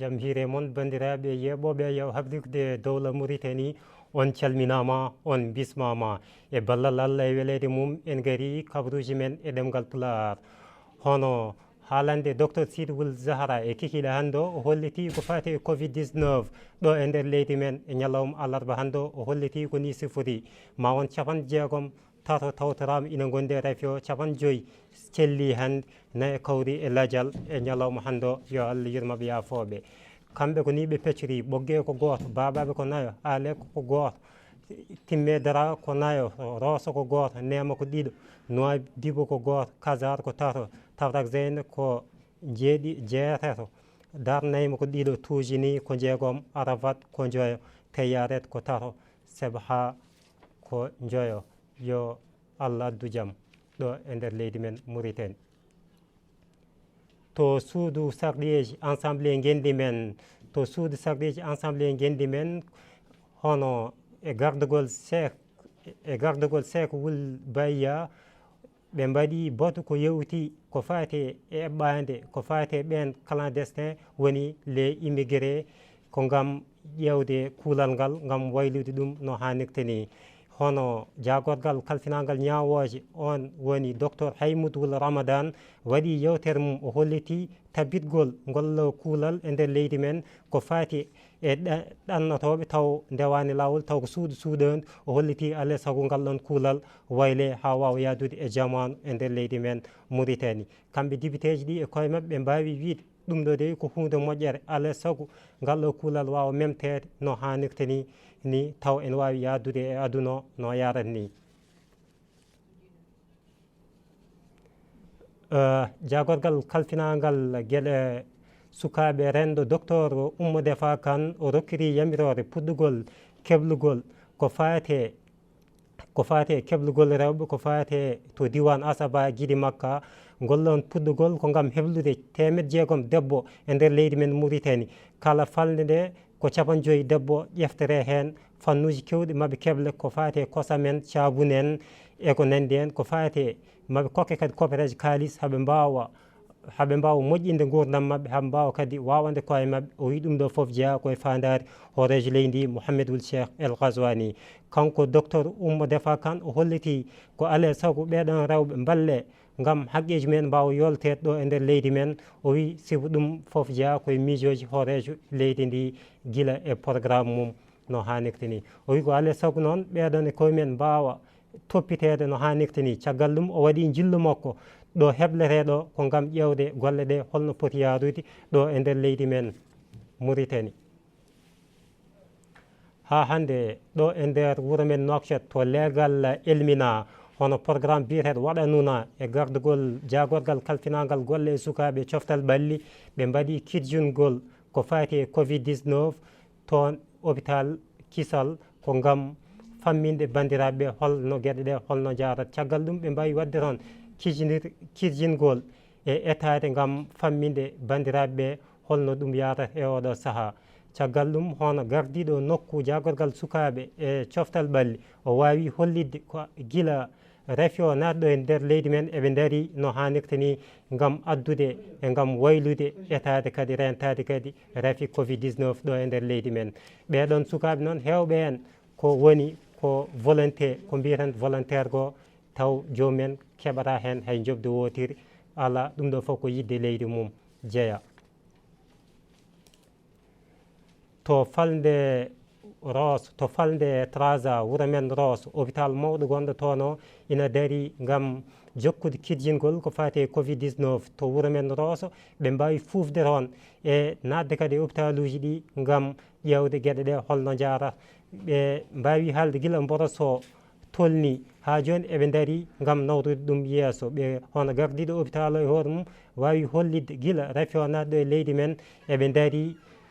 jam hiire moon bandiraɓe yeɓoɓe yaw habdirde dowla Mauritanie on calminama on bismama e ballal Allah e welede mum en gari kabruji men e ɗemgal Pulaar hono haalande docteur Sidi Wul Zahra e kikiɗe hannde o holliti ko fati e covid-19 ɗo e nder leydi men e ñalawma alarba hannde o holliti ko ni sifori ma won 60 tato tawtorama ina gonde rafi o 50 celli hannde nayi kawri e ladial e ñalawma hannde o yo Allah yurmaɓe yafoɓe kamɓe ko ni ɓe peccori ɓogge ko goto babaɓe ko nayo aleko ko goto timme dara ko nayo roso ko goto nema ko ɗiɗo noy dibo ko goto kasar ko tato tawrak zeyne ko jeetato darnayma ko ɗiɗo tujini ko jeegom aravat ko joyo teyyaret ko tato sebha ko joyo yo Allah addu jaam ɗo e nder leydi men Mauritanie to suudu sarɗiyeji ensemble e gendi men to suudu sarɗiji ensemble e gendi men hono e gardugol Cheikh Wul Bayya ɓe mbaɗi boto ko yewti ko fati e eɓɓade ko fati e ɓen clandestin woni les immigré ko gam ƴewde kuulal ngal gam waylude ɗum no hannirta ni hono jagorgal kalfinangal ñawoje on woni docteur Haymoudou Wul Ramadan waɗi yewtere mum o holliti tabbitgol ngol kuulal e nder leydi men ko fati e ɗannotoɓe taw ndewani lawol taw ko suuɗandu o holliti alay saago ngal ɗon kuulal wayle ha wawa yadude e jamanu e nder leydi men Mauritanie kamɓe député ji ɗi e koye mabɓe ɓe mbawi wiide ɗum ɗo de ko hunde moƴƴere alay saago ngal ɗo kuulal wawa memtede no hannirta ni taw ene wawi yadude e aduna o no yarat ni jagorgal kalfinangal gueɗe sukaɓe rendo docteur Oumou Defa Kane o rokkiri yamirore puɗɗugol keblugol ko fate keblugol rewɓe ko fate to diwan Asaba Guidy Makka gollon puɗɗugol ko gam heblude 600 debbo e nder leydi men Mauritanie kala falde nde ko 50 debbo ƴeftere hen fannuji kewɗi maɓe keble ko fate kosamen cabune en e ko nandi hen ko fate maɓe kokke kadi copareje kalis haɓe mbawa moƴƴinde gurdam mabɓe haɓe mbawa kadi wawande koye mabɓe o wi ɗum ɗo foof jeeya koye fandare horejo leydi Mouhamed Wul Cheikh El Ghazouani kanko docteur Oumou Defa Kane o holliti ko alay saago ɓeɗon rewɓe balle gam haqqeji men mbawa yoltede ɗo e nder leydi men o wi sibu ɗum foof jeeya koye miijoji horejo leydi ndi guila e programme mum no hannirta ni o wi ko alay saago noon ɓeɗon e koye men mbawa toppitede no hannirta ni caggal ɗum o waɗi jillu makko ɗo hebleteɗo ko gam ƴewde golle ɗe holno poti yarude ɗo e nder leydi men Mauritanie ha hande ɗo e nder wuuro men Nouakchott to leegal Elmina hono programme biyeteɗo waɗanuna e gardugol jagorgal kalfinangal golle e sukaɓe coftal ɓalli ɓe mbaɗi kirjungol ko fati e covid-19 toon hôpital Kissal ko gam famminde bandiraɓe holno gueɗe ɗe holno jarat caggal ɗum ɓe mbawi wadde toon kirjingol e etade gam famminde bandiraɓe holno ɗum yarata e oɗo saaha caggal ɗum hono gardiɗo nokku jagorgal sukaɓe e coftal ɓalli o wawi hollidde ko guila rafi o natɗo e nder leydi men eɓe daari no hannirta ni gam addude e gam waylude etade kadi rentade kadi rafi covid-19 ɗo e nder leydi men ɓeɗon sukaɓe noon hewɓe hen ko woni ko volonté ko mbiyeten volontaire go taw jomumen keɓata hen hay jobde wotiri ala ɗum ɗo fof ko yidde leydi mum jeeya to falde Ross to falde Trarza wuuro men Ross hôpital mawɗo gonɗo toon o ina daari gam jokkude kirjingol ko fati e covid-19 to wuuro men Ross ɓe mbawi fufde toon e nadde kadi e hôpital uji ɗi gam ƴewde gueɗe ɗe holno jarata ɓe mbawi haalde guila mboroso tolni ha joni eɓe daari gam nawtude ɗum yeeso ɓe hono gardiɗo hôpital o e hoore mum wawi hollidde guila rafi o natɗo e leydi men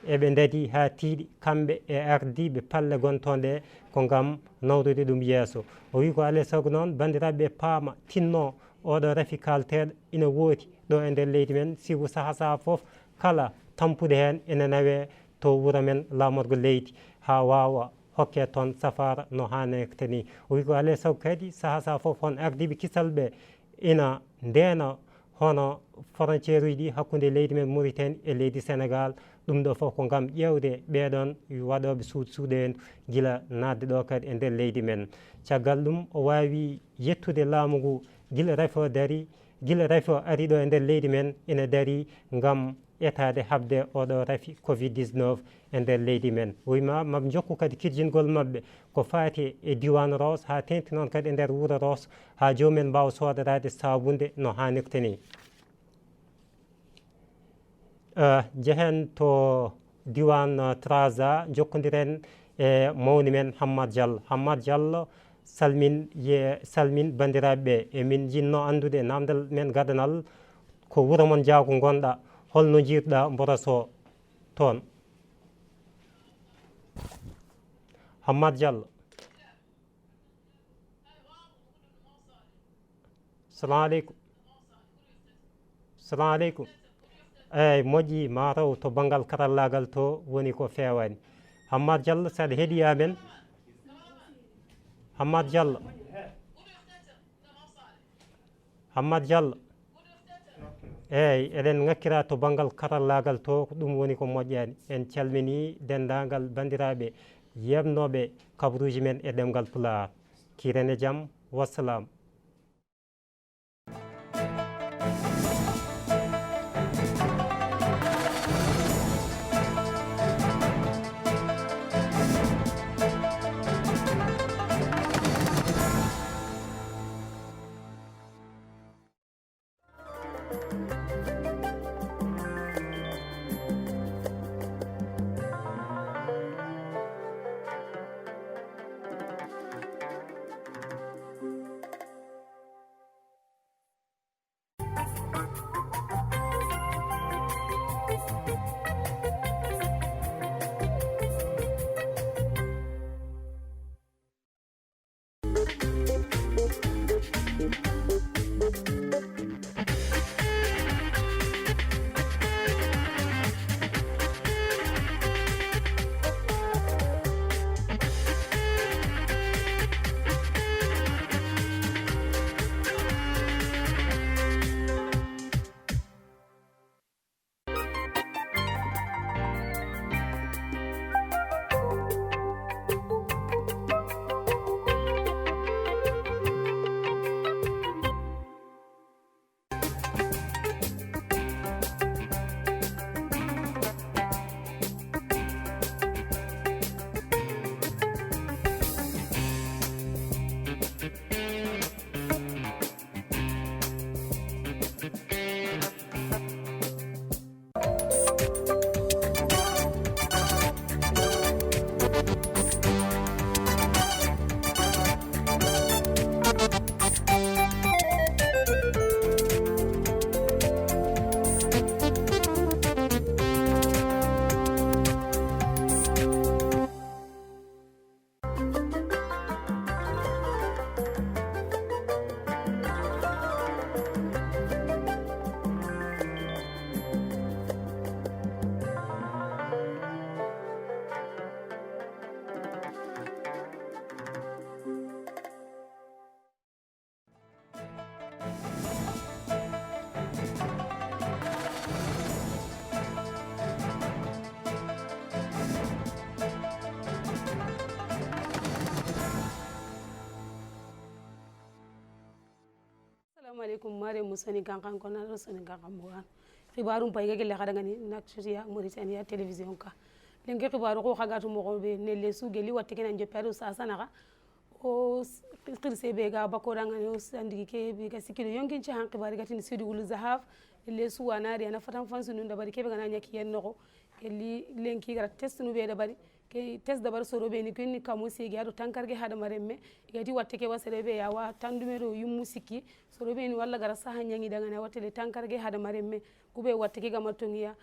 eɓe daadi ha tiiɗi kamɓe e ardiɓe palle gontoɗe ko gam nawdude ɗum yeeso o wi ko alay saago noon bandiraɓe paama tinno oɗo rafi kalteɗo ina wooti ɗo e nder leydi men sibu saaha foof kala tampude hen ene nawe to wuuro men lamorgo leydi ha wawa hokke toon safara no hannirta ni o wi ko alay saago kadi saaha foof hon ardiɓe kisal ɓe ina ndena hono frontiére uji ɗi hakkude leydi men Mauritanie e leydi Sénégal ɗum ɗo fof ko ngam ƴewde ɓeɗon waɗoɓe suuɗe en gila nadde ɗo kadi e nder leydi men. caggal ɗum o wawi yettude laamu ngu gila rafi o dari gila rafi o ari ɗo e nder leydi men ene dari ngam etade habde oɗo rafi covid-19 e nder leydi men. wima maɓe jokku kadi kirjingol maɓɓe ko fati e diwan Ros ha tengti noon kadi e nder wuuro Ros ha jomumen mbawa sodorade sabunde no hannirta ni. jehen to diwan Trasa jokkodiren e mawni men Hammad Diallo salmin bandiraɓe emin jinno andude namdal men gadanal ko wuuro mon Diago gonɗa holno jiiruɗa mboroso toon. Hammad Diallo. salamu aleykum. salamu aleykum. eyyi moƴƴi mataw to banggal karallagal to woni ko fewani. Hammad Diallo saɗa heeɗi amen. Hammad Diallo. Hammad Diallo. eyyi eɗen ngakkira to banggal karallagal to ko ɗum woni ko moƴƴani. en calmini dendagal bandiraɓe yebnoɓe kabaruji men e ɗemgal Pulaar. kirene jaam, wassalam. alaikum mare musani kankan kona do sani kankan mugan khibarum pay gele khada ngani nakshia Mauritania television ka lengi khibaru ko khagatu mo be ne le su geli watte kena joparu sasana ga o qirse be ga bakora ngani o sandigi ke be ga sikido yonkin ci han khibari gatin sidi wul zahaf le su wanari ana fatan fansu nun da bari ke be ga nanya ki yenno ko kelli lenki gara test nu be da bari ke test da bar soro be ni kunni kamu sigi ado tankarge hada maremme igati watte ke wasere be yawa tandumero yum musiki soro be ni walla gara saha nyangi daga na watte le tankarge hada maremme kube watte ke gama tongiya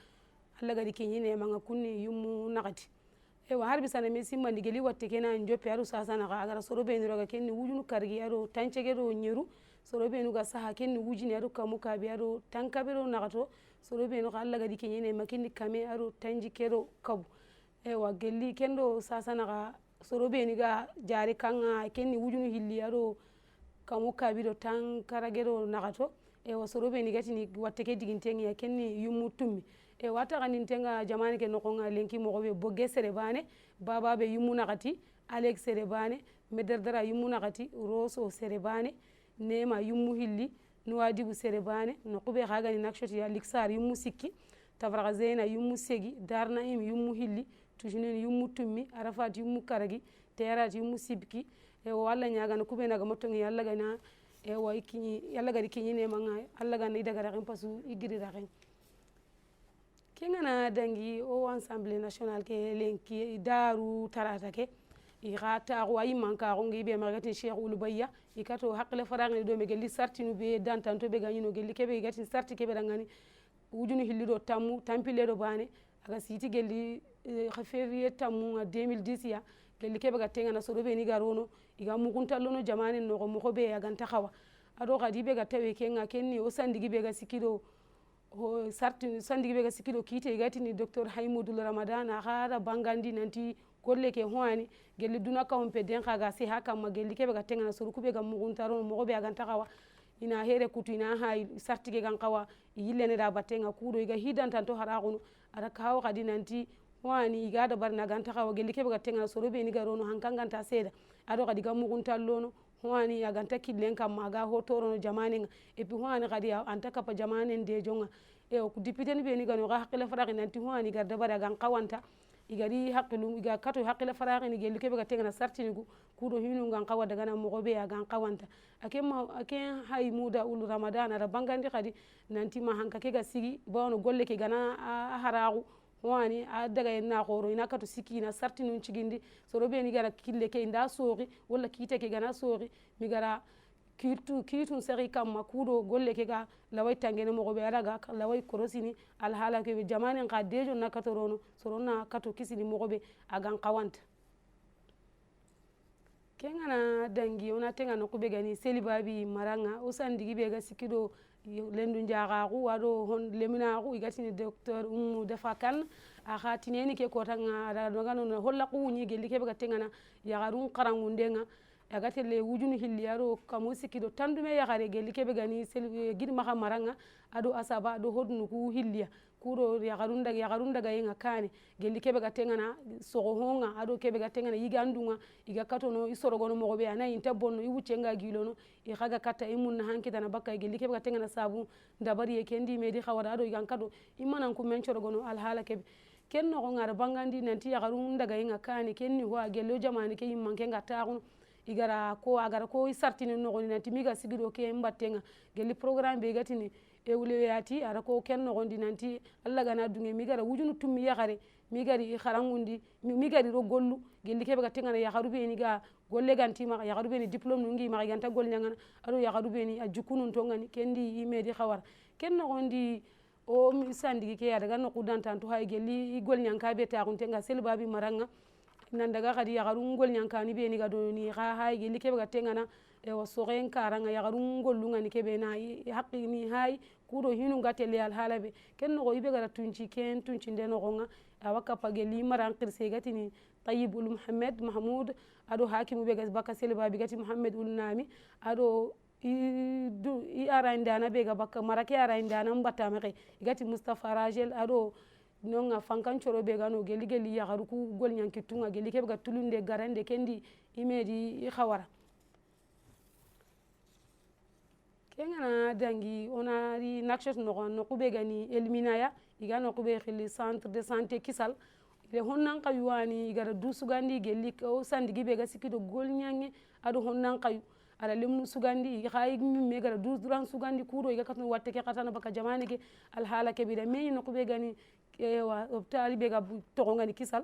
alla gadi kinyi ne manga kunni yum nakati e wa harbi sana me simma ndigeli watte ke na njope aro sasa na gara soro be ni roga kenni wujunu kargi aro tanchege ro nyeru soro be ni ga saha kenni wujini aro kamu kabi aro tankabero nakato soro be no alla gadi kinyi ne makindi kame aro tanji kero kabu ewa gelli kendo sasana ga sorobe ni ga jari kanga kenni wujunu hilli aro kamu kabiro tan karagero nagato ewa sorobe ni gati ni watte ke digintengi ya kenni yumu tummi e wata ganin tenga jamani ke nokonga lenki mogobe bogge sere bane bababe yumuna gati alex sere bane medardara yumuna gati roso sere bane nema yummu hilli nuwadibu sere bane nokube khagani nakshoti ya liksar yummu sikki tafraga zena yummu segi darna im yummu hilli tujinen yummu tummi arafat yummu karagi terat yummu sibki e walla nyaga no kube naga motongi yalla gana e wa ikini yalla gadi kinyi ne manga alla gana idaga rakin pasu igiri rakin kengana dangi o ensemble national ke lenki daru tarata ke igata ko ayi manka ko ngi be magati cheikh ulbayya ikato hakle farangni do me gelli sartinu be dantanto be ganyino gelli kebe gati sarti kebe dangani wujunu hillido tammu tampile do bane aga siti gelli khaferiye tammu 2010 ya gelli kebe ga tengana soro be ni garono iga muguntallono jamane no ko mo be aga ntakhawa ado gadi be ga tawe kenga kenni o sandigi be ga sikido ho sarti sandigi be ga sikido kite gati ni docteur haymudul ramadan khara bangandi nanti golle ke hoani gelli dunaka on pe den khaga si haka ma gelli kebe ga tengana soro kube ga muguntaro mo be aga ntakhawa ina here kutu ina hay sartige gan kawa yillene da batenga kudo iga hidantanto haraguno ada kawo kadi nanti wani iga da barna ganta kawa gelli kebe gatenga soro be ni garono hankanganta seda ado kadi ga muguntallono wani ya ganta killen kam maga hotorono jamane e pi wani kadi anta kapa jamane de jonga e ko député ni be ni gano ga hakile faraqi nanti wani gar da bara gan kawanta igari haqilu iga kato hakile faraqi ni gelli kebe gatenga sartinigu kudo hinu gan kawa daga na mogobe ya gan kawanta aken hay muda ul ramadan ara bangandi kadi nanti ma hanka ke ga sigi bawno golle ke gana a haragu wani a daga na khoro ina katu siki ina sartinun cigindi soro be ni gara kille ke inda sogi wala kite ke gana sogi mi gara kitun sari kamma kudo golle ke ga lawai tangene mogobe araga lawai korosini alhala ke jamane ka dejo na katorono soro na kato kisini mogobe agan kawanta kengana dangi ona tenga no kube gani selibabi maranga usandigi be ga sikido lendu njaaxaxu wado hon leminaxu igatini docteur defa kan axa tineni ke kotanga ada dogano holla quñi gelli kebe ga tengana yaxarun qarangundenga agatele wujunu hilli ado kamu sikido tandume yaxare gelli kebe gani gidi maxa maranga ado asaba ado hodnu ku hilliya kuro yaxarun daga yenga kane gelli kebe ga tengana sogo honga ado kebe ga tengana yigandunga iga katono isorogono mogobe ana inta bonno i wuccenga gilono i xaga katta i munna hankitana bakka gelli kebe ga tengana sabu ndabari ye kendi medi xawara ado igan kato i manan ku men corogono alhala kebe ken noxonga ara bangandi nanti yaxarun daga yenga kane ken ni hoa gello jamani ke yimmanke nga taxuno igara ko i sartini noxoni nanti miga sigido ke mbattenga gelli programme be gatini e wuleweyati ara ko ken noxondi nanti allah gana dunge mi gara wujunu tummi yaxare mi gari xarangundi mi gari ro gollu gelli kebe ga tengana yaxaru beni ga golle ganti maxa yaxaru beni diplôme nungi maxa iganta gol ñangana ado yaxaru beni a jukunun tongani kendi i medi xawara ken noxondi o sandigi ke adaga noqu dantanto hay gelli i gol ñanka be taxuntenga selbabi maranga nan daga xadi yaxaru ngol ñankani beni ga doni xa hay gelli kebe ga tengana ewa soxen karanga yaxaru ngollungani kebe na haqini hay kudo hinu ngatele alhala be ken noxo ibe gara tunci ken tuncinde noxonga awa kappa gelli maran qirse gatini tayib ul muhammad mahmoud ado hakimu be gas baka selbabi gati muhammad ul nami ado i arandana be ga baka marake arandana mbattamexe gati mustafa rajel ado nonga fankan coro be gano gelli yaxaru ku gol ñankittunga gelli kebe ga tulunde garande kendi imedi i xawara kengana dangi onari nakshot noqube gani elminaya iga noqube khili centre de santé kisal ile honnan qayuani igara du sugandi gelli o sandigi be ga sikido gol ñange ado honnan qayu ala lemnu sugandi khay me gara du duran sugandi kudo iga katno watte ke katana baka jamane ke alhala ke bida me noqube gani wa hôpital be ga togongani kisal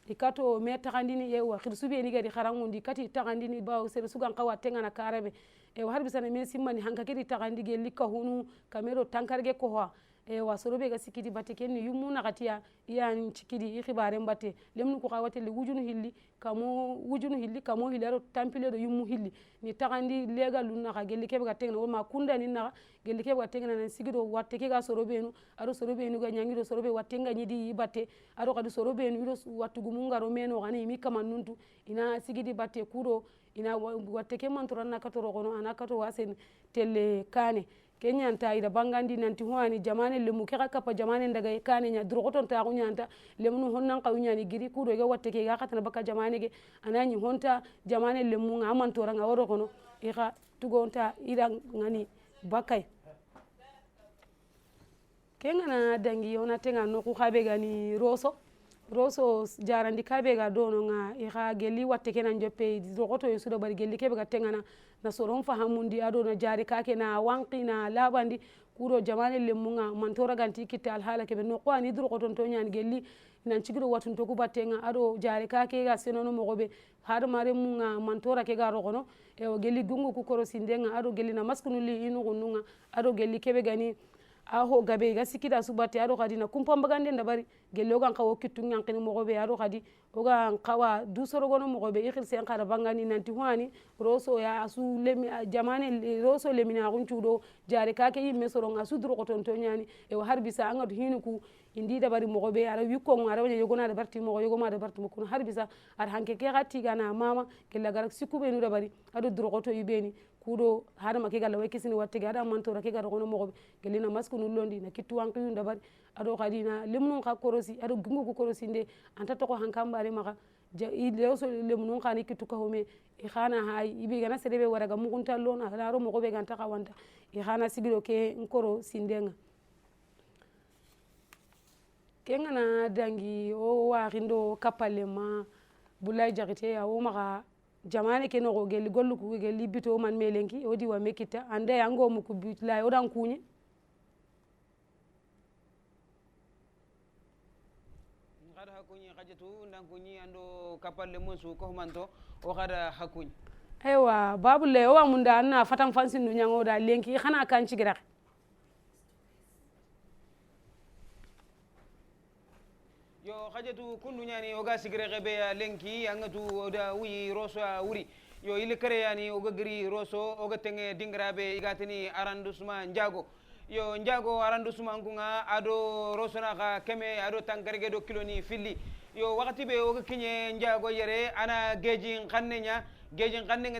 ikato me taxandini ewa xirsube ni gadi xarangundi kati taxandini bawo sere sugan qawa tengana karabe ewa har bisana me simmani hanka kedi taxandi gelli kahunu kamero tankarge ko ha ewa sorobe ga sikiti batte ken ni yumu naxatiya iyan cikidi i xibaren batte lemnu ko xawatele wujunu hilli kamo hilli aro tampile do yumu hilli ni taxandi lega lu naxa gelli kebe ga tengana woma kundani naxa gelli kebe ga tengana nan sigido watte ke ga sorobenu aro sorobenu ga ñangido sorobe watte nga ñidi i batte aro xadi sorobenu ido wattugumu ngaro meno xana imi kamannuntu ina sigidi batte kudo ina watte ke mantoranna katoro xono ana kato wasen telle kane kenyanta ida bangandi nanti hoani jamane lemu ke kapa jamane daga kane nya drogoton ta kunyanta lemnu honnan kawunya ni giri kudo ga watte ke ga katana baka jamane ge anani honta jamane lemu nga amantora nga woro kono ika tugonta ida ngani bakai kengana dangi ona tenga no ku khabe gani roso jarandi kabe ga dono nga ika geli watte kenan joppe drogoto yesudo bari geli kebe ga tengana na soron fahamundi ado na jari kake na wanki na labandi kuro jamane lemunga mantora ganti kita alhala kebe no kwani drogoton to nyani geli nan cigiro watun to ku battenga ado jari kake ga senono mogobe har mare munga mantora ke ga rogono e o geli dungu ku koro sindenga ado geli na maskunuli inu gununga ado geli kebe gani aho gabe ga sikida subati ado kadi na kumpamba gande ndabari gelle ogan kawo kittu nyankini mogobe ado kadi ogan kawa dusoro gono mogobe ikhil sen khara bangani nanti huani roso ya asu lemi jamane roso lemina guncudo jare kake yimme soro asu duro ko ton to nyani e har bisa angadu hinuku indi dabari mogobe ara wikko ngara wanya yogona da barti mogo yogo ma da barti mokun har bisa ar hanke ke gatti gana mama gella garak sikube nu dabari ado duro ko to yibeni kudo hada make galla way kisini watte gada mantora ke gada gono mogobe gelina maskunu londi na kittu wanki yunda bari ado kadina lemnun ka korosi ado gungu ko korosi nde anta to ko hankambare maka leso lemnun khani kittu ka home i khana hay ibi gana sedebe waraga mugunta lona laro mogobe ganta kawanta i khana sigiro ke nkoro sindenga kengana dangi o waxindo kapalema bulay jaxite ya wo maxa jamane ke noxo geli gollu ku geli bito man melenki o diwa mekita ande yango mu ku bitlay o dan kuñe ngada hakuñi xajatu ndan kuñi ando kapalle musu ko manto o xada hakuñi aywa babule o amunda anna fatan fansin du nyango da lenki xana kan ci gira yo xajatu kundu ñani oga sigre xebe lenki angatu da wi roso wuri yo ile kare yani oga gri roso oga tenge dingrabe igatini arrondissement Ndiago yo Ndiago arrondissement kunga ado roso na ka keme ado tankarge do kiloni filli yo wakati be oga kinye Ndiago yere ana gejin khannenya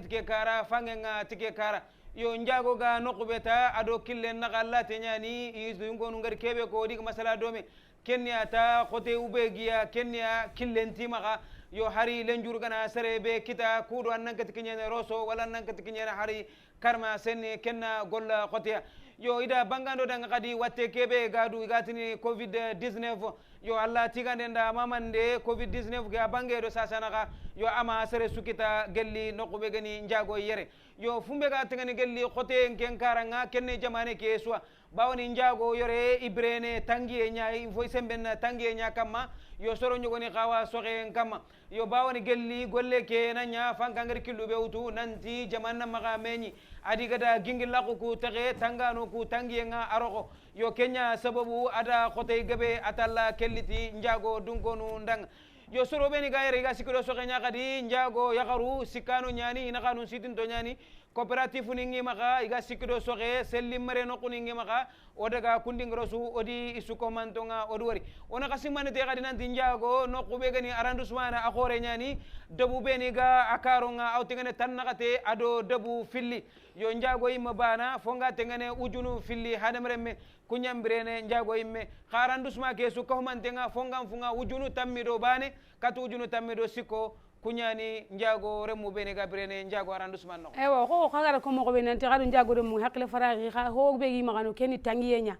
tike kara fangenga tike kara yo Ndiago ga nokubeta ado killen na gallate nyani izu ngonu ngar kebe ko dig masala dome kenya ta khote ubegiya kenya killenti maka yo hari lenjur gana serebe kita kudo annan katikinya roso wala annan katikinya hari karma senne kenna golla khote yo ida bangando danga kadi watte kebe gadu igatini covid 19 yo alla tigande nda mamande covid 19 ga bangedo sasanaka yo ama sere sukita gelli nokube gani Ndiago yere yo fumbe ga tengani gelli khote nken karanga kenne jamane ke suwa bawni Ndiago yore ibrene tangiye nyaay foy semben tangiye nya kamma yo soro nyogoni xawa soxe kamma yo bawni gelli golle ke nanya fankangari kilube wutu nanti jamanna maga meñi adi gada gingilla ku taxe tangano ku tangiye nga aroko yo kenya sababu ada khote gabe atalla kelliti Ndiago dunkonu ndang yo soro beni gayre ga sikiro soxe nya kadi Ndiago yakaru sikano nyani ina kanu sitin to nyani coopérative ningi maka iga sikido soxe sellimare no kuningi maka odaga kundingrosu odi isuko mantonga odwari ona kasimane te kadi nanti Ndiago no kube gani arrondissement na akhore nyani debu beni ga akaronga awtengene tannakate ado debu filli yo Ndiago yimma bana fonga tengene ujunu filli hadamremme kunyambirene Ndiago yimme arrondissement ke su ko mantenga fonga funga ujunu tammido bane katu ujunu tammido siko kunyani Ndiago remu bene gabrene Ndiago arrondissement no ewa ko khagara ko mo ko be nanti gadu Ndiago remu hakle faragi kha ho be gi magano keni tangiyenya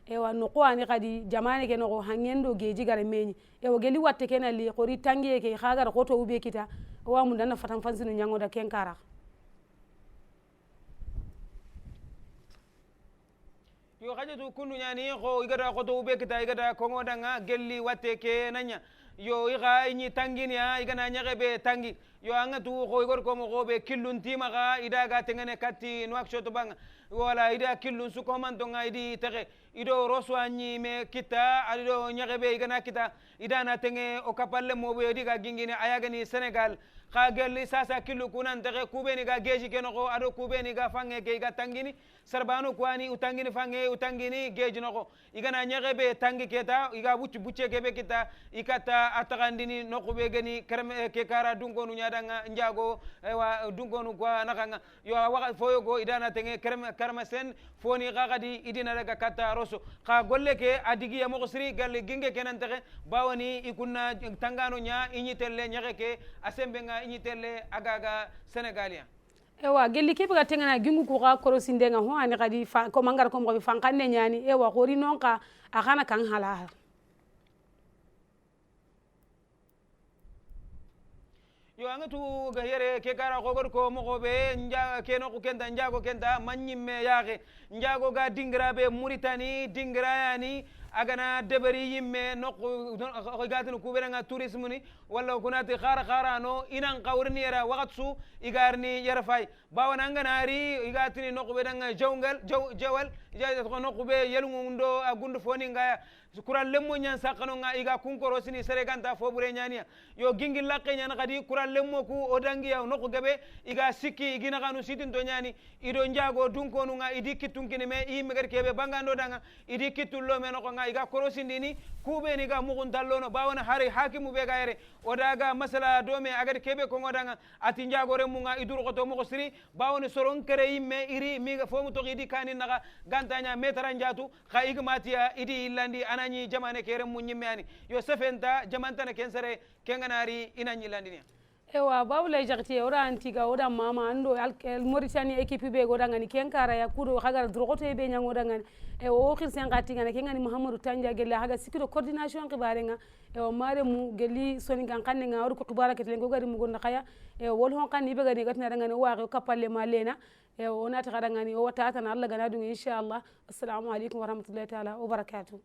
ewa no ko ani kadi jamane ke no hangendo geji gare meñi ewa geli watte kenali khori tangiye ke khagara ko to ube kita wa mun dana fatan fansinu nyango da kenkara yo khajatu kundu nyani ko igada ko to ube kita igada ko ngodanga gelli watte ke nanya yo iga inyi tangini ya igana nyagebe tangi yo angatu ko igor ko mo be killun timaga idaga tengene katti Nouakchott banga wala ida killun su ko man donga idi tege ido roso anyi me kita adido nyagebe igana kita idana tenge o kapalle mo be diga gingine ayagani Senegal kha gelli sasa killu kunan tege kubeni ga geji kenoko ado kubeni ga fange ke ga tangini sarbanu kwani utangini fange utangini geji noko igana nyagebe tangi keta iga bucce kebe kita ikata atagandini nokube geni kerme ke kara dungonu nyadanga njago wa dungonu kwa nakanga yo wa foyogo idana tenge karmasen foni gagadi idina daga kata roso kha golle ke adigi ya mogosri galle ginge kenan tege bawani ikunna tangano nya inyitelle nyage ke asembe nga inyitelle agaga Senegalia ewa gelli kebe ga tengana gingu ko ga korosinde nga ho ani kadi ko mangar ko mo fankanne nyani ewa khori nonka akana kan halal yo angatu ga yere ke kara ko ko mo ko be nja ke no ko kenda njago kenda manyimme yaake njago ga dingrabe Mauritanie dingrayani agana debari yimme nokko gatin ku beranga tourisme ni walla kunati khara no inan qawrni era waqtsu igarni yara fay bawana nganari igatini nokko bedanga jawal ko nokko be yelngundo agundu foni ngaya kuran lemmo nyan sakano nga iga kunkoro sini sereganta fobure nyania yo gingi lakke nyana kadi kuran lemmo ku odangi ya nokko gabe iga sikki igina kanu sitin to nyani ido njago dunkonu nga idi kitunkini me imegar kebe bangando danga idi kitullo me nokko nga iga korosindini kube ni ga mugun dallono bawana hari hakimu be gaere odaga masala dome agade kebe ko ngodanga ati njago remu nga iduru ko to mo siri bawoni soron kere imme iri mi ga fomu to idi kanin naga gantanya metara njatu kha igmatia idi illandi anani jamane kere munyimmani yo sefenta jamantana kensere kenganari inanyi landini ewa bawlay jagti ora antiga oda mama ando Mauritania equipe be goda ngani kenkara ya kudo hagar drogoto be nyangoda ngani e o khirsen gati ngani kengani Muhammadu Tanja gelle haga sikiro coordination xibarenga e o mare mu gelli soni kan kanne nga or ko xibara ketlen go gari mu gonda khaya e wol hon kan ibe gani gatna ngani waxe kapalle malena e o nata kada ngani o tata na Allah gana dunga inshallah assalamu alaikum wa rahmatullahi ta'ala wa barakatuh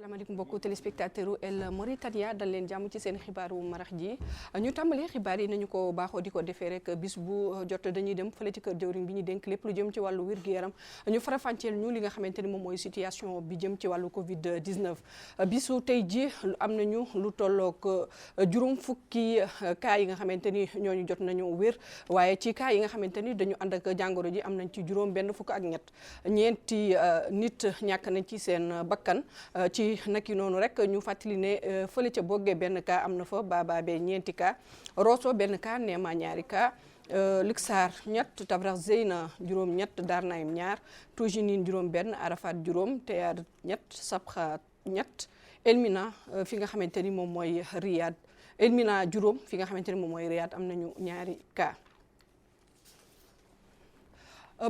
asalaamaaleykum mbokku téléspectateur El Mauritania dal leen jàmm ci seen xibaaru marax ji ñu tàmbalee xibaar yi nañu ko baaxoo di ko defee rek bis bu jot dañuy dem fële ci kër jëwriñ bi ñu dénk lépp lu jëm ci wàllu wér-gu-yaram ñu farafànceel ñu li nga xamante ni moom mooy situation bi jëm ci wàllu Covid 19 bisu tey ji am nañu lu tolloog juróom fukki cas yi nga xamante ni ñooñu jot nañu wér waaye ci cas yi nga xamante ni dañu ànd ak jàngoro ji am nañ ci juróom benn fukk ak ñeenti nit ñàkk nañ ci seen bakkan ci naki noonu rek ñu fàttali ne fële ca Boggé benn cas am na fa Bababé ñeenti cas Rosso benn cas Néma ñaari cas Luxar ñett Tabrax Zeyna juróom ñett Darnaim ñaar Toujinin juróom benn Arafat juróom Teyar ñett Sabxa ñett Elmina fi nga xamante ni moom mooy Riyad Elmina juróom fi nga xamante ni moom mooy Riyad am nañu ñaari cas.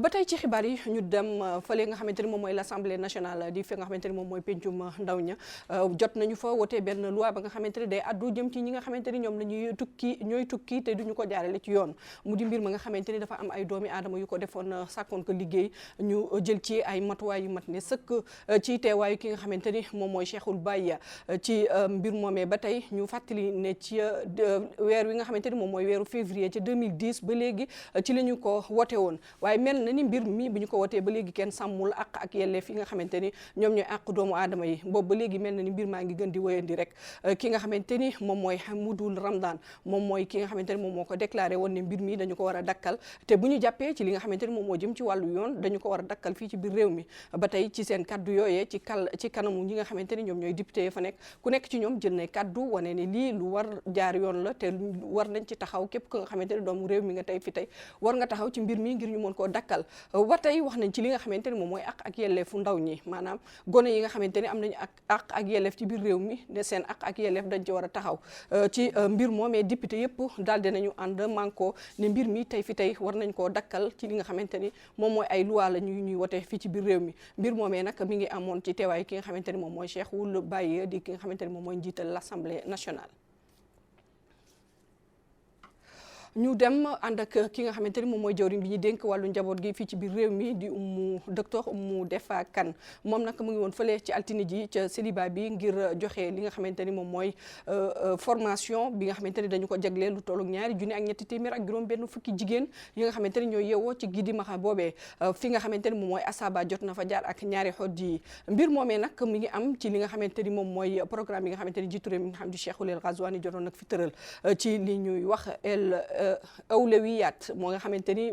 Ba tey ci xibaar yi ñu dem fële nga xamante ni moom mooy l'Assemblée nationale di fi nga xamante ni moom mooy pencum ndaw ña jot nañu fa wote benn loi ba nga xamante ni day addu jëm ci ñi nga xamante ni ñoom la ñooy tukki te duñu ko jaarale ci yoon mu di mbir ma nga xamante ni dafa am ay doomi aadama yu ko defoon sàkkoon ko liggéey ñu jël ci ay matuwaay yu mat ne sëkk ci teewaayu ki nga xamante ni moom mooy Cheikhul Baye ci mbir moomee ba tey ñu fàttali ne ci weer wi nga xamante ni moom mooy weeru février ci 2010 ba léegi ci la ñu ko wote woon waaye mel na ni mbir mi bi ñu ko wotee ba léegi kenn sàmmul àq ak yelleef yi nga xamante ni ñoom ñooy àq doomu aadama yi boobu ba léegi mel na ni mbir maa ngi gën di wéyandi rek ki nga xamante ni moom mooy Hamoudou Ramdan moom mooy ki nga xamante ni moom moo ko déclaré woon ne mbir mi dañu ko war a dakkal te bu ñu jàppee ci li nga xamante ni moom moo jëm ci wàllu yoon dañu ko war a dakkal fii ci biir réew mi ba tey ci seen kaddu yooyee ci kanamu ñi nga xamante ni ñoom ñooy député fa nekk ku nekk ci ñoom jël na kaddu wane ne lii lu war jaar yoon la te war nañ ci taxaw képp ku nga xamante ni doomu réew mi nga tey fi tey war nga taxaw ci mbir mi ngir ñu mën koo dakkal ba tey wax nañ ci li nga xamante ni moom mooy àq ak yelleefu ndaw ñi maanaam gone yi nga xamante ni am nañu àq ak yelleef ci biir réew mi ne seen àq ak yelleef dañ ci war a taxaw ci mbir moomee député yëpp daal dinañu ànd manko ne mbir mi tey fi tey war nañ koo dakkal ci li nga xamante ni moom mooy ay loi la ñuy wote fii ci biir réew mi mbir moomee nag mi ngi amoon ci teewaay ki nga xamante ni moom mooy Cheikhul Baye di ki nga xamante ni moom mooy njiital l'Assemblée nationale. ñu dem ànd ak ki nga xamante ni moom mooy jawriñ bi ñu dénk wàllu njaboot gi fii ci biir réew mi di docteur Oumou Defa Kane moom nag mu ngi woon fële ci altine ji ca Séliba bi ngir joxe li nga xamante ni moom mooy formation bi nga xamante ni dañu ko jagleel lu tollu ñaari junni ak ñetti téeméer ak juróom benn fukki jigéen yi nga xamante ni ñooy yeewoo ci Gidi Maxa boobee fi nga xamante ni moom mooy Asaba jot na fa jaar ak ñaari xod yi mbir moomee nag mi ngi am ci li nga xamante ni moom mooy programme yi nga xamante ni jiitu réew mi nga xam di Cheikhul El Ghazouani jotoon nag fi tëral ci li ñuy wax awlawiyat moo nga xamante ni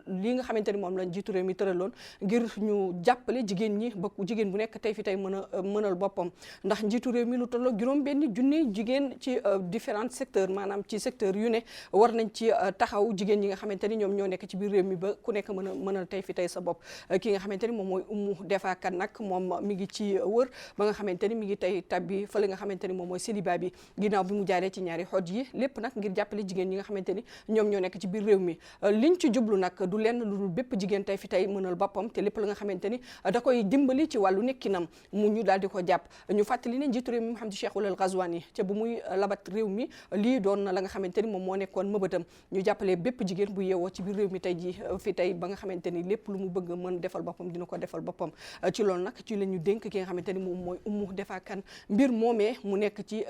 li nga xamante ni moom lañ jiitu réew mi tëraloon ngir ñu jàppale jigéen ñi ba jigéen bu nekk tey fi tey mënal boppam ndax njiitu réew mi lu tolloo juróom benn junni jigéen ci différents secteurs maanaam ci secteur yu ne war nañ ci taxaw jigéen ñi nga xamante ni ñoom ñoo nekk ci biir réew mi ba ku nekk mënal tey fi tey sa bopp ki nga xamante ni moom mooy Oumou Defa Kane nag moom mi ngi ci wër ba nga xamante ni mi ngi tey tabbi fële nga xamante ni moom mooy Séliba bi ginnaaw bi mu jaaree ci ñaari xoj yi lépp nag ngir jàppale jigéen ñi nga xamante ni ñoom ñoo nekk ci biir réew mi liñ ci jublu nag du lenn lu dul bépp jigéen tey fi tey mënal boppam te lépp la nga xamante ni da koy dimbali ci wàllu nekkinam mu ñu daal di ko jàpp ñu fàttali ne njiitu réew mi Mouhamadou Cheikhul El Ghazouani te bu muy labat réew mi lii doon na la nga xamante ni moom moo nekkoon mëbëtam ñu jàppale bépp jigéen bu yeewoo ci biir réew mi tey ji fi tey ba nga xamante ni lépp lu mu bëgg mën defal boppam dina ko defal boppam ci loolu nag ci la ñu dénk ki nga xamante ni moom mooy Oumou Defa Kane mbir moomee mu nekk ci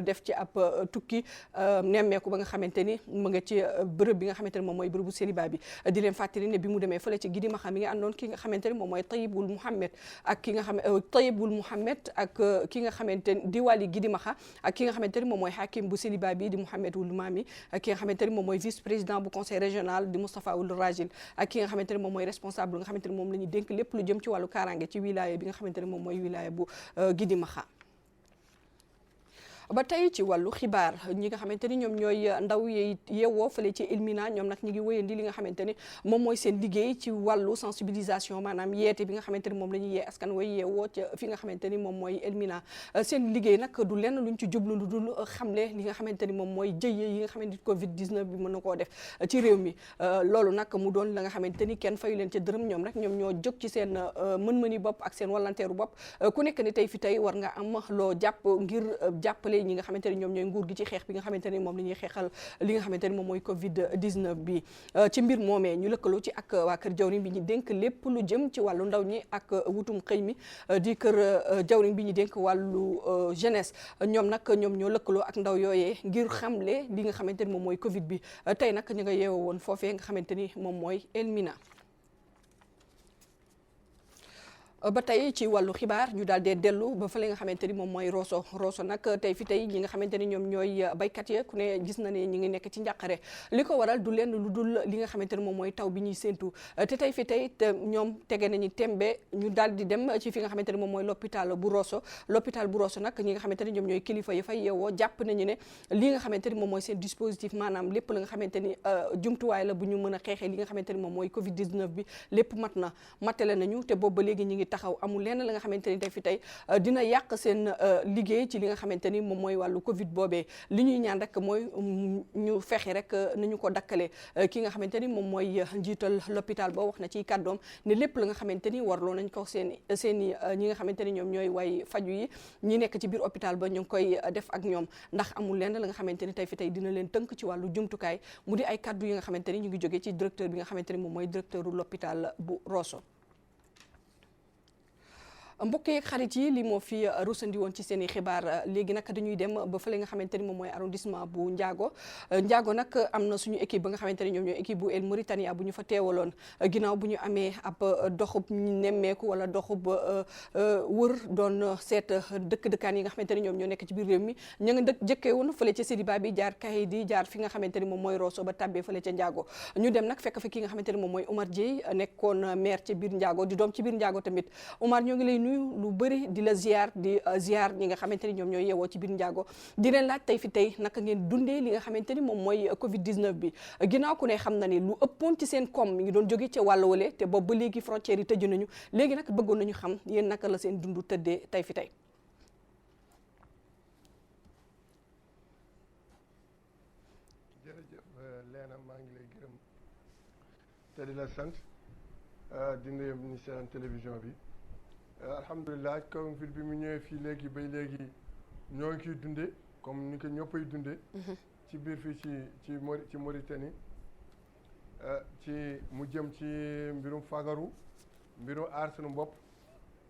def ci ab tukki nemmeeku ba nga xamante ni mu nga ci bërëb bi nga xamante ni moom mooy bërëbu Séliba bi di leen fàttali ne bi mu demee fële ci Gidi Maxa mi ngi àndoon ki nga xamante ni moom mooy Tayyibul Mouhamed ak ki nga xam Tayyibul Mouhamed ak ki nga xamante ni di wàlli Gidi Maxa ak ki nga xamante ni moom mooy hakim bu Séliba bi di Mouhamed Wul Mami ak ki nga xamante ni moom mooy vice président bu conseil régional di Moustapha Wul Rajil ak ki nga xamante ni moom mooy responsable nga xamante ni moom la ñu dénk lépp lu jëm ci wàllu kaaraange ci wilaya bi nga xamante ni moom mooy wilaya bu Gidi Maxa ba tey ci wàllu xibaar ñi nga xamante ni ñoom ñooy ndaw yi yeewoo fële ci Elmina ñoom nag ñi ngi wéyandi li nga xamante ni moom mooy seen liggéey ci wàllu sensibilisation maanaam yeete bi nga xamante ni moom la ñuy yee askan way yeewoo ca fi nga xamante ni moom mooy Elmina seen liggéey nag du lenn luñ ci jublu lu dul xamle li nga xamante ni moom mooy jëye yi nga xamante ni Covid 19 bi mën na koo def ci réew mi loolu nag mu doon la nga xamante ni kenn fayu leen ca dërëm ñoom rek ñoom ñoo jóg ci seen mën-mëni bopp ak seen volontaire bopp ku nekk ni tey fi tey war nga am loo jàpp ngir jàppale ñi nga xamante ni ñoom ñooy nguur gi ci xeex bi nga xamante ni moom la ñuy xeexal li nga xamante ni moom mooy Covid 19 bi ci mbir moomee ñu lëkkaloo ci ak waa kër jawriñ bi ñu dénk lépp lu jëm ci wàllu ndaw ñi ak wutum xëy mi di kër jawriñ bi ñu dénk wàllu jeunesse ñoom nag ñoom ñoo lëkkaloo ak ndaw yooyee ngir xamle li nga xamante ni moom mooy Covid bi tey nag ñu nga yeewoo woon foofee nga xamante ni moom mooy Elmina ba tey ci wàllu xibaar ñu daal dee dellu ba fa li nga xamante ni moom mooy Rosso nag tey ñi nga xamante ni ñoom ñooy baykat ya ku ne gis na ne ñi ngi nekk ci njàqare li ko waral du lenn lu dul li nga xamante ni moom mooy taw bi ñuy séentu te tey te ñoom tege nañu tembe ñu daal di dem ci fi nga xamante ni moom mooy l'hôpital bu Rosso nag ñi nga xamante ni ñoom ñooy kilifa yi fay yeewoo jàpp nañu ne li nga xamante ni moom mooy seen dispositif maanaam lépp la nga xamante ni jumtuwaay la bu ñu mën a xeexee li nga xamante ni moom mooy Covid 19 bi lépp matale nañu te boobu ba léegi ñi ngi taxaw amul lenn la nga xamante ni tey dina yàq seen liggéey ci li nga xamante ni moom mooy wàllu Covid boobee li ñuy ñaan rek mooy ñu fexe rek nañu ko dakkale ki nga xamante ni moom mooy njiital l'hôpital ba wax na ci kàddoom ne lépp la nga xamante ni warloo nañ ko seen i ñi nga xamante ni ñoom ñooy way faju yi ñi nekk ci biir hôpital ba ñu ngi koy def ak ñoom ndax amul lenn la nga xamante ni tey dina leen tënk ci wàllu jumtukaay mu di ay kàddu yi nga xamante ni ñu ngi jógee ci directeur bi nga xamante ni moom mooy directeur u l'hôpital bu Rosso. mbokk yeeg xarit yi li moo fi rusandi woon ci seen i xibaar léegi nag dañuy dem ba fële nga xamante ni moom mooy arrondissement bu Ndiago nag am na suñu équipe ba nga xamante ni ñoom ñooy équipe bu El Mauritania bu ñu fa teewaloon ginnaaw bu ñu amee ab doxub nemmeeku wala doxub wër doon seet dëkkaan yi nga xamante ni ñoom ñoo nekk ci biir réew mi ña nga jëkkee woon fële ca Sédiba bi jaar Kahidi jaar fi nga xamante ni moom mooy Rosso ba tàbbee fële ca Ndiago ñu dem nag fekk fi ki nga xamante ni moom mooy Omar Dieye nekkoon maire ci biir Ndiago di doom ci biir Ndiago tamit Omar ñoo ngi lay lu bëri di la ziar ñi nga xamante ni ñoom ñooy yeewoo ci biir Ndiago di leen laaj tey naka ngeen dundee li nga xamante ni moom mooy Covid 19 bi ginnaaw ku ne xam na ni lu ëppoon ci seen koom mi ngi doon jóge ca wàll wale te boobu ba léegi frontières yi tëju nañu léegi nag bëggoon nañu xam yéen naka la seen dund tëddee tey fi tey. jërëjëf Leena maa ngi lay gërëm te di la sant di nuyu ministère télévision bi. alhamdulilah Covid bi mu ñëwee fii léegi ba léegi ñoo ngi ciy dundee comme ni ko ñëppay dundee. ci biir fii ci Mauritanie ci mu jëm ci mbirum fagaru mbirum aar sunu bopp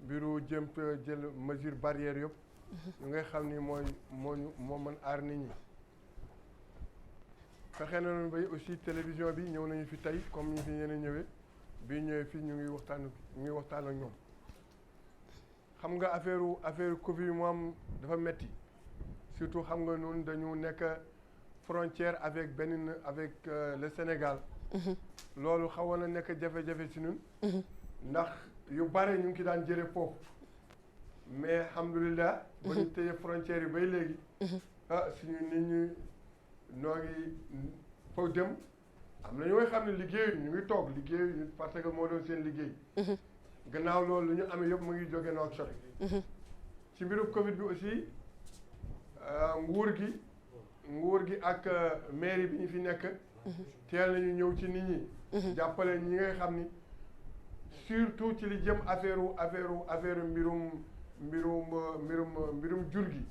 mbiru jëm jël mesure barrière yëpp. ñu ngay xam ni moo mën aar nit ñi. fexe nañu bay aussi télévision bi ñëw nañu fi tey comme ñu fi ñeneen ñëwee bii ñëwee fii ñu ngi waxtaan ak ñoom. xam nga affaire Covid bi moom dafa metti surtout xam nga noonu dañu nekk frontière avec le Sénégal. loolu xawoon na nekk jafe-jafe si ñun. ndax yu bare ñu ngi ki daan jëre foofu mais alhamdulilah. ba ñu téye frontière yi bay léegi. suñu nit ñi noo ngi foofu dem am na ñoo xam ne liggéey ñu ngi toog liggéey parce que moo doon seen liggéey. gannaaw loolu lu ñu amee yëpp mu ngi jóge noo sori. ci mbirum Covid bi aussi nguur gi ak mairie bi ñu fi nekk. teel nañu ñëw ci nit ñi. jàppale ñi ngay xam ni surtout ci li jëm affaire mbirum jur gi.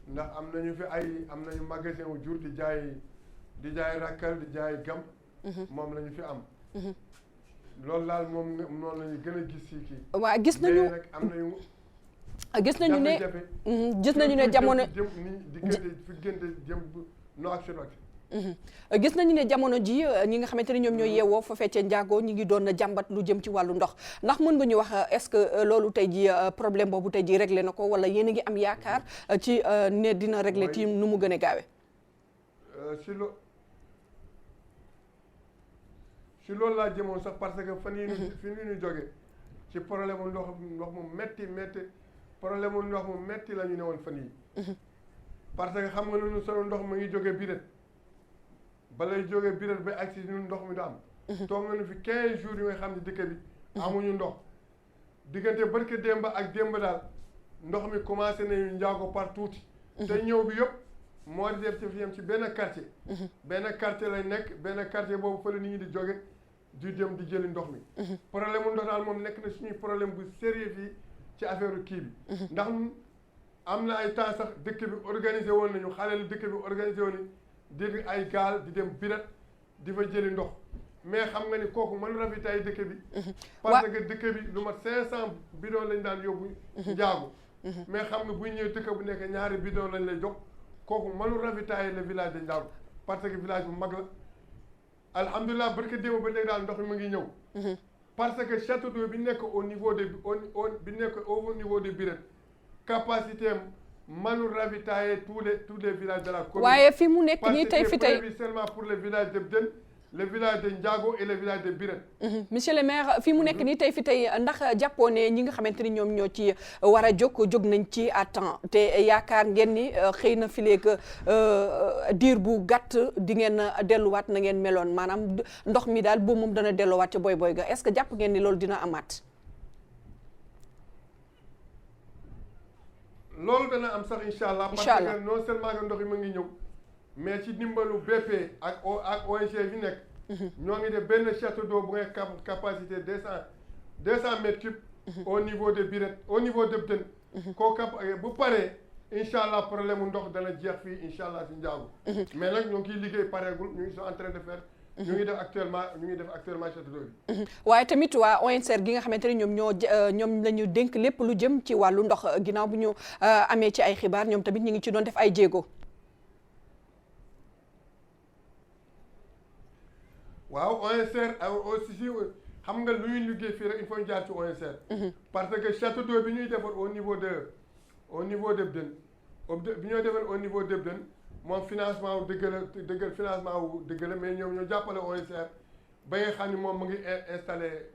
ndax am nañu magasin wu jur di jaay rakkal di jaay gam. moom la ñu fi am. loolu daal moom noonu la ñu gën a gis ci kii. waaw gis nañu nag am nañu. gis nañu ne jamono gis nañu ne jamono ji ñi nga xamante ne ñoom ñooy yeewoo foofee ca Ndiago ñi ngi doon jàmbat lu jëm ci wàllu ndox ndax mën nga ñu wax est-ce que loolu tey ji problème boobu tey ji réglé na ko wala yéen a ngi am yaakaar ci ne dina réglé ci nu mu gën a gaawe si loolu laa jëmoon sax parce que fan yii ñu jóge ci problème mu ndox mu metti problème mu ndox mu metti la ñu ne woon fan yii. parce que xam nga ne sunu ndox mu ngi jóge Biret balay jóge Biret ba agsi ñun ndox mi du am. toog nañu fi 15 jours yi nga xam ne dëkk bi. amuñu ndox diggante barke démb ak démb daal ndox mi commencé nañu Ndiago par tuuti. te ñëw bi yëpp moo di def ci yem ci benn quartier. benn quartier lay nekk benn quartier boobu fële nit ñi di jóge di dem di jëli ndox mi. problème mu ndox daal moom nekk na suñuy problème bu sérieux fii ci affaire kii bi. ndax am na ay temps sax dëkk bi organisé woon nañu xale lu dëkk bi organisé woon nañu dégg ay gaal di dem Biret di fa jëli ndox mais xam nga ni kooku mën ravitailler dëkk bi. parce que dëkk bi lu mat 500 bidon lañ daan yóbbu. Ndiago mais xam nga buy ñëwee dëkk bu nekk ñaari bidon lañ lay jox kooku mënul ravitailler le village de Ndiago parce que village bu mag la alhamdulilah barke démb ba léegi daal ndox mi mu ngi ñëw. parce que château d'eau bi nekk au niveau de Birette capacité am mënul ravitailler tous les villages de la commune. waaye fi mu nekk nii tey fi tey seulement pour le village de Bden, le village de Ndiago et le village de Birette. monsieur le maire fi mu nekk nii tey fi tey ndax jàppoo ne ñi nga xamante ni ñoom ñoo ci war a jóg nañ ci à temps te yaakaar ngeen ni xëy na fileeg diir bu gàtt di ngeen delluwaat na ngeen meloon maanaam ndox mi daal boobu moom dana delluwaat ca boy ga est-ce que jàpp ngeen ni loolu dina amaat. loolu dana am sax incha allah. parce que non seulement que ndox yi mu ngi ñëw. mais ci dimbalu BP ak ONG bi nekk. ñoo ngi def benn château d'eau bu ngay capacité 200 mètres cubes. au niveau de Birette au niveau de Bden. koo bu paree incha allah problème mu ndox dana jeex fii incha allah si Ndiago. mais nag ñoo ngi ciy liggéey pareegul ñu ngi en train de faire. ñu ngi def actuellement château d'eau bi. waaye tamit waa ONCR gi nga xamante ne ñoom la ñu dénk lépp lu jëm ci wàllu ndox ginnaaw bu ñu amee ci ay xibaar ñoom tamit ñu ngi ci doon def ay jéego. waaw ONCR aussi xam nga lu ñuy liggéey fii rek il faut ñu jaar ci ONCR. parce que château d'eau bi ñuy defoon au niveau de Bden bi ñoo defoon au niveau de Bden moom financement wu dëgg la mais ñoom ñoo jàppale ONCR ba nga xam ni moom mu ngi installé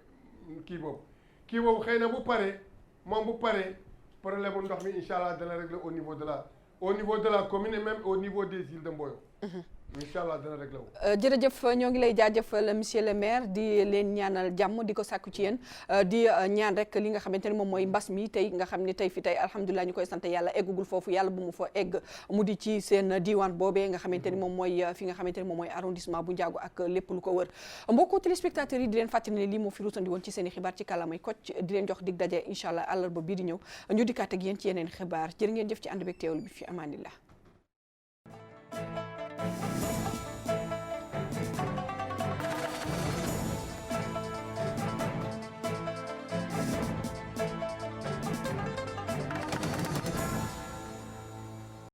kii boobu xëy na bu paree problème mu ndox mi incha allah dana régler au niveau de la commune et même au niveau des îles de Mboyo. incha allah dana réglé wu. jërëjëf ñoo ngi lay jaajëfal monsieur le maire di leen ñaanal jàmm di ko sàkku ci yéen di ñaan rek li nga xamante ne moom mooy mbas mi tey nga xam ne tey fi tey alhamdulilah ñu koy sant yàlla eggugul foofu yàlla bu mu fa egg mu di ci seen diwaan boobee nga xamante ni moom mooy fi nga xamante ne moom mooy arrondissement bu Ndiago ak lépp lu ko wër mbokku téléspectateurs yi di leen fàttali ne lii moo fi ruusandi woon ci seen i xibaar ci kàllaamay Kocc di leen jox dig daje incha allah àllarba bii di ñëw ñu dikkaat ak yéen ci yeneen xibaar jërë ngeen jëf ci ànd beeg teewlu bi fi amaanillah